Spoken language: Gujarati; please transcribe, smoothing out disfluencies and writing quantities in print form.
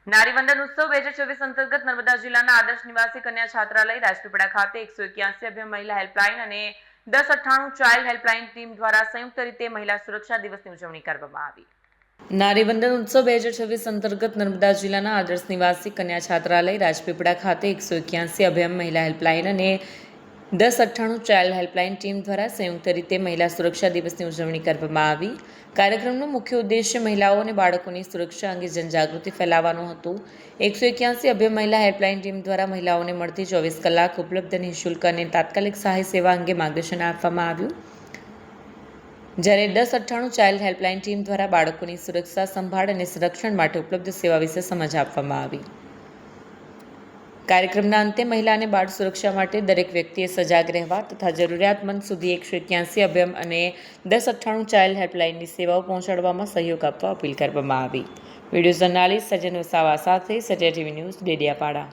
નારીવંદન ઉત્સવ 2024 અંતર્ગત નર્મદા જિલ્લાના આદર્શ નિવાસી કન્યા છાત્રાલય રાજપીપળા ખાતે 181 અભ્યમ મહિલા હેલ્પલાઇન અને 1098 ચાઇલ્ડ હેલ્પલાઇન ટીમ દ્વારા સંયુક્ત રીતે મહિલા સુરક્ષા દિવસની ઉજવણી કરવામાં આવી। નારીવંદન ઉત્સવ 2024 અંતર્ગત નર્મદા જિલ્લાના આદર્શ નિવાસી કન્યા છાત્રાલય રાજપીપળા ખાતે 181 અભ્યમ મહિલા હેલ્પલાઇન અને 1098 ચાઇલ્ડ હેલ્પલાઇન ટીમ દ્વારા સંયુક્ત રીતે મહિલા સુરક્ષા દિવસની ઉજવણી કરવામાં આવી। કાર્યક્રમનો મુખ્ય ઉદ્દેશ્ય મહિલાઓ અને બાળકોની સુરક્ષા અંગે જનજાગૃતિ ફેલાવવાનો હતો। 181 અભ્યમ મહિલા હેલ્પલાઇન ટીમ દ્વારા મહિલાઓને મળતી 24 કલાક ઉપલબ્ધ નિઃશુલ્ક અને તાત્કાલિક સહાય સેવા અંગે માર્ગદર્શન આપવામાં આવ્યું, જ્યારે 1098 ચાઇલ્ડ હેલ્પલાઇન ટીમ દ્વારા બાળકોની સુરક્ષા, સંભાળ અને સંરક્ષણ માટે ઉપલબ્ધ સેવા વિશે સમજ આપવામાં આવી। કાર્યક્રમના અંતે મહિલા અને બાળ સુરક્ષા માટે દરેક વ્યક્તિએ સજાગ રહેવા તથા જરૂરિયાતમંદ સુધી 181 અભ્યમ અને 1098 ચાઇલ્ડ હેલ્પલાઇનની સેવાઓ પહોંચાડવામાં સહયોગ આપવા અપીલ કરવામાં આવી। વિડીયો જર્નાલિસ્ટ સજ્જન વસાવા સાથે સત્ય ટીવી ન્યૂઝ, ડેડિયાપાડા।